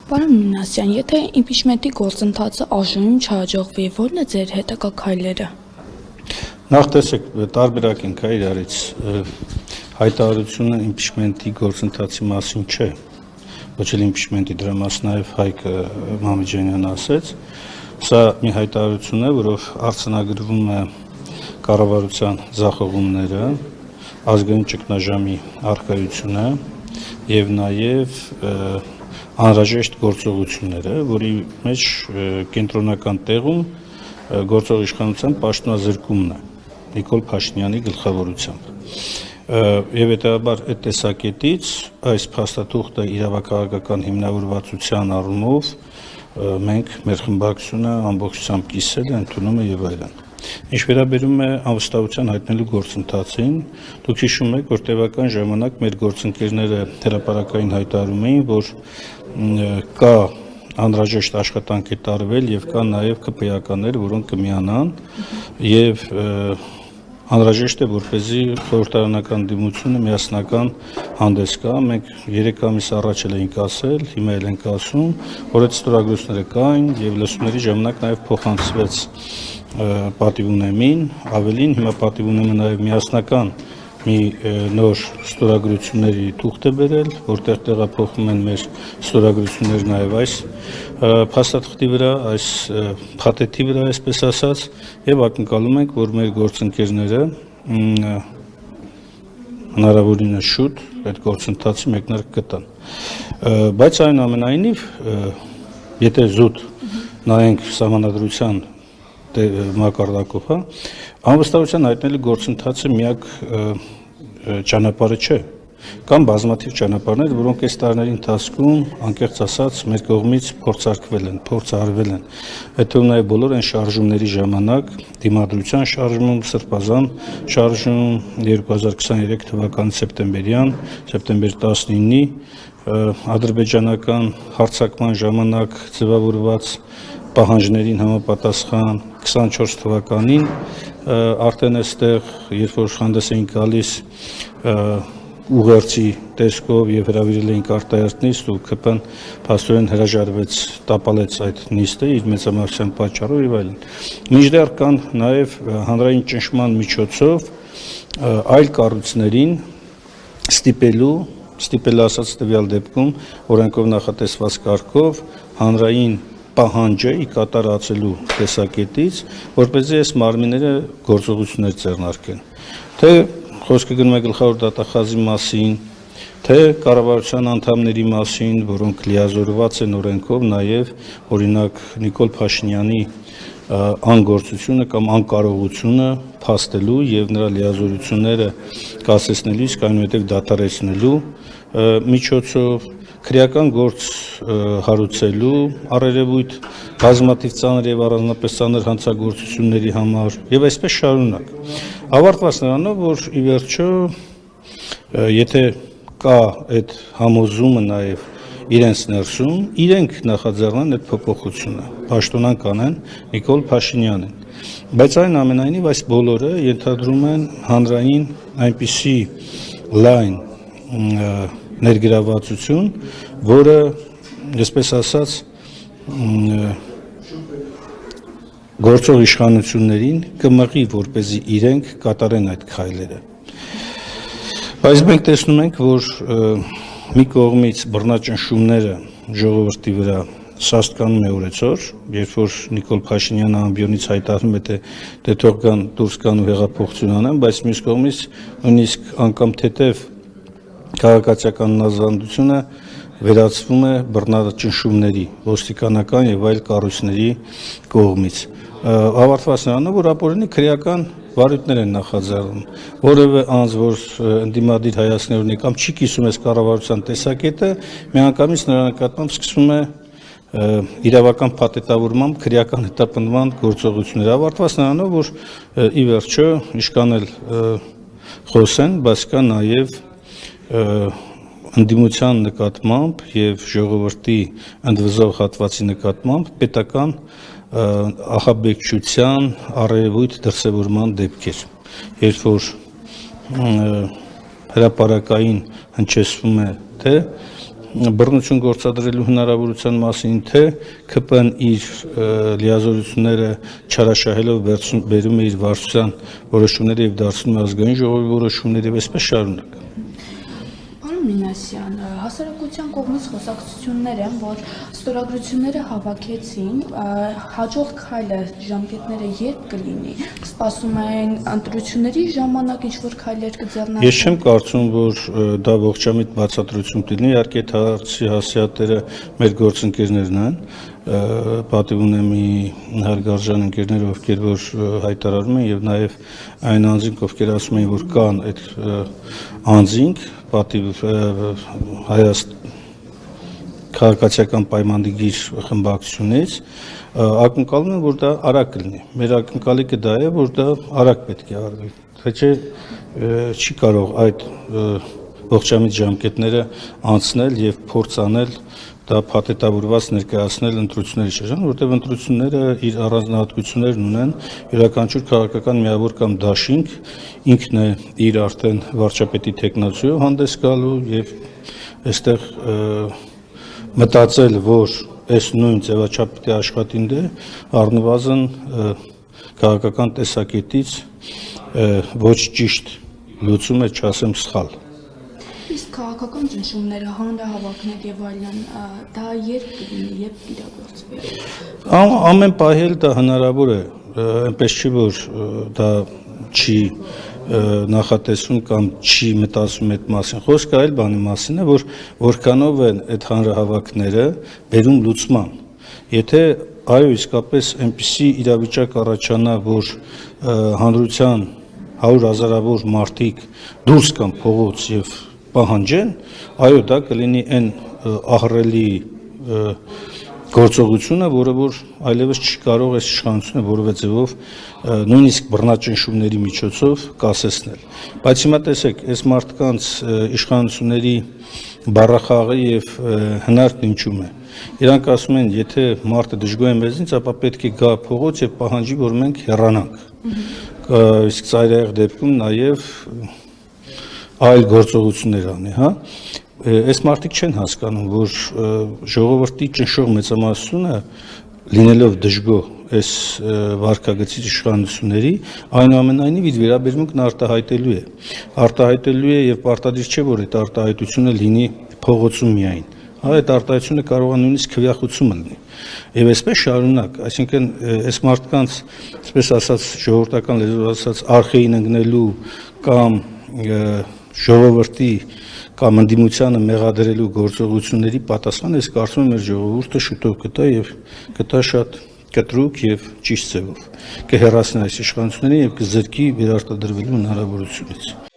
Պարոն Մինասյան, եթե իմպիչմենտի գործընթացը ԱԺ-ում չհաջողվի, ո՞րն է ձեր հետագա քայլերը։ Նախ տեսեք, տարբերակ ենք իրարից, հայտարարությունը իմպիչմենտի գործընթացի մասին չէ, ոչ էլ իմպիչմենտի դրա մասին նաև Հայկ Մամեջանյանը ասեց, սա մի հայտարարություն է, որով արձանագրվում է կառավարության ձախողումները, ազգային ճգնաժամի առկայությունը եւ նաեւ անհրաժեշտ գործողությունները, որի մեջ կենտրոնական տեղում գործող իշխանության պաշտոնազրկումն է Նիկոլ Փաշինյանի գլխավորությամբ։ Եվ հետաբար այդ տեսակետից այս փաստաթուղթը իրավաքաղաքական հիմնավորվածության առումով մենք մեր խմբակցությունը ամբողջությամբ կիսել է, ընդունում է եւ այլն։ Ինչ վերաբերում է անվստահության հայտնելու գործընթացին, դուք հիշում եք, որ տևական ժամանակ մեր գործընկերները հրապարակային հայտարարում էին, որ կա անհրաժեշտ աշխատանք է տարվել եւ կան նաեւ ԿՊԵ-ականներ, որոնք կմիանան եւ անհրաժեշտ է, որպեսզի խորհրդարանական դիմությունը միասնական հանդես գա։ Մենք 3 ամիս առաջ էլ էինք ասել, հիմա էլ ենք ասում, որ այդ ստորագրությունները կային եւ լսումների ժամանակ նաեւ փոխանցվեց պատիվունեմին, ավելին հիմա պատիվունեմը նաեւ միասնական մի նոր ստորագրությունների թուղթ է բերել, որտեղ տեղափոխում են մեր ստորագրությունները նաև այս փաստաթղթի վրա, այս փաթեթի վրա, այսպես ասած, եւ ակնկալում ենք, որ մեր գործընկերները հնարավորինս շուտ այդ գործընթացի մեկնարկ կտան։ Բայց այնուամենայնիվ, եթե զուտ նայենք սահմանադրության մակարդակով, անվստահության հայտնելու գործընթացը միակ ճանապարհը չէ։ Կան բազմաթիվ ճանապարհներ, որոնք այս տարիների ընթացքում անկեղծ ասած մեր կողմից փորձարվել են։ Այդ թվում նաև բոլոր այն շարժումների ժամանակ, դիմադրության շարժում, սրբազան շարժում 2023 թվականի սեպտեմբերյան, սեպտեմբեր 19-ի ադրբեջանական հարձակման ժամանակ ձևավորված պահանջներին համապատասխան 24 թվականին արդեն այստեղ, երբ որ հանդես էին գալիս ուղերձի տեսքով եւ հրավիրել էինք արտահերտնիստ ու ԿՊ-ն փաստորեն հրաժարվեց, տապալեց այդ նիստը իր մեծամասնության պատճառով եւ այլն։ Մինչդեռ կան նաեւ հանրային ճնշման միջոցով այլ կառույցներին ստիպել ասած տվյալ դեպքում օրենքով նախատեսված կարգով հանրային պահանջը ի կատարածելու տեսակետից, որպեսզի այս մարմինները գործողություններ ձեռնարկեն։ Թե խոսքը գնում է գլխավոր դատախազի մասին, թե կառավարության անդամների մասին, որոնք լիազորված են օրենքով, նաև օրինակ Նիկոլ Փաշինյանի անգործությունը կամ անկարողությունը փաստելու եւ նրա լիազորությունները կասեցնելու, իսկ այնուհետեւ դադարեցնելու միջոցով քրեական գործ հարուցելու առերևույթ բազմաթիվ ծանր եւ առանձնապես ծանր հանցագործությունների համար եւ այսպես շարունակ։ Ավարտված նրանով, որ ի վերջո եթե կա այդ համոզումը նաեւ իրենց ներսում, իրենք նախաձեռնեն այդ փոփոխությունը, պաշտոնան կանեն Նիկոլ Փաշինյանին։ Բայց այնուամենայնիվ այս բոլորը ենթադրում են հանրային այնպիսի լայն ներգրավվածություն, որը, այսպես ասած, գործող իշխանություններին կմղի, որպեսզի իրենք կատարեն այդ քայլերը։ Բայց մենք տեսնում ենք, որ մի կողմից բռնաճնշումները ժողովրդի վրա սաստկանում է օրեցօր, երբ որ Նիկոլ Փաշինյանը ամբիոնից հայտարարում է, թե թող գան դուրս գան ու հեղափոխություն անեն, բայց մյուս կողմից նույնիսկ անգամ թեթև քաղաքացիական նազանդությունը վերածվում է բռնաճնշումների, ոստիկանական եւ այլ կառույցների կողմից։ Ավարտված նրանով, որ ապօրինի քրեական վարույթներ են նախաձեռնում, որևէ անձ, որ ընդդիմադիր հայացքներ ունի կամ չի կիսում այս կառավարության տեսակետը, միանգամից նրա նկատմամբ սկսում է իրավական փաթեթավորմամբ քրեական հետապնդման գործողություններ, ավարտված նրանով, որ ի վերջո ինչքան էլ խոսեն, բայց կա նաև ընդդիմության նկատմամբ եւ ժողովրդի ընդվզող հատվածի նկատմամբ պետական ախաբեկչության առերևույթ դրսևորման դեպքեր, երբ որ հրապարակային հնչեցվում է, թե բռնություն գործադրելու հնարավորության մասին, թե ԿՊ-ն իր լիազորությունները չարաշահելով բերում է իր վարչության որոշումները եւ դարձնում է ազգային ժողովի որոշումները եւ այսպես շարունակ։ Մինասյան, հասարակության կողմից խոսակցություններ են, որ ստորագրությունները հավաքեցին, հաջորդ քայլը ժամկետները երբ կլինի, սպասում են ընտրությունների ժամանակ ինչ-որ քայլեր կձեռնարկվեն։ Ես չեմ կարծում, որ դա ողջամիտ բացատրություն կլինի, իհարկե այդ հարցի հասցեատերը մեր գործընկերներն են, պատիվ ունեմ մի հարգարժան ընկերներ, ովքեր որ հայտարարում են եւ նաեւ այն անձինք, ովքեր ասում են, որ կան այդ անձինք, պատիվ քաղաքացիական պայմանագիր խմբակցությունից, ակնկալում են, որ դա արագ կլինի։ Մեր ակնկալիքը դա է, որ դա արագ պետք է արվի։ Թե չէ չի կարող այդ ողջամիտ ժամկետները անցնել եւ փորձանել դա փաթեթավորված ներկայացնել ընտրությունների շրջան, որտեղ ընտրությունները իր առանձնահատկություններն ունեն, յուրաքանչյուր քաղաքական միավոր կամ դաշինք ինքն է իր արդեն վարչապետի տեխնացիով հանդես գալու եւ այստեղ մտածել, որ այս նույն ձևաչափ պիտի աշխատին դե առնվազն քաղաքական տեսակետից ոչ ճիշտ լուծում է, չասեմ սխալ։ Իսկ քաղաքական ճնշումները, հանրահավաքներ եւ այլն, դա երբ կլինի, երբ կիրագործվի։ Ամեն պահել դա հնարավոր է, այնպես չի, որ դա չի նախատեսում կամ չի մտածում այդ մասին։ Խոսքը այլ բանի մասին է, որ որքանով են այդ հանրահավաքները բերում լուծման։ Եթե այո, իսկապես այնպիսի իրավիճակ առաջանա, որ հանրության 100,000-ավոր մարդիկ դուրս կան փողոց եւ պահանջեն, այո, դա կլինի այն ահռելի գործողությունը, որը որ այլևս չի կարող այս իշխանությունը որևէ ձևով նույնիսկ բռնաճնշումների միջոցով կասեցնել։ Բայց հիմա տեսեք, այս մարդկանց իշխանությունների բառախաղը եւ հնարքն ինչու՞մ է։ Իրանք ասում են, եթե մարդը դժգոհ է մեզնից, ապա պետք է գա փողոց եւ պահանջի, որ մենք հեռանանք։ Իսկ ծայրահեղ դեպքում նաեւ այլ գործողություններ անի, հա։ Այս մարդիկ չեն հասկանում, որ ժողովրդի ճնշող մեծամասնությունը լինելով դժգոհ այս վարկագծի իշխանությունների, այնուամենայնիվ իր վերաբերմունքն արտահայտելու է։ Արտահայտելու է եւ պարտադիր չէ, որ այդ արտահայտությունը լինի փողոցում միայն։ Այդ արտահայտությունը կարող է նույնիսկ քվեախություն լինի։ Եվ այսպես շարունակ, այսինքն այս մարդկանց, այսպես ասած, ժողովրդական լեզվով ասած, արխեին ընկնելու կամ ժողովրդի կամ ընդդիմությանը մեղադրելու գործողությունների պատասխան ես կարծում եմ մեր ժողովուրդը շուտով կտա եւ կտա շատ կտրուկ եւ ճիշտ ձևով կհեռացնի այս իշխանություններին եւ կզրկի վերարտադրվելու հնարավորությունից։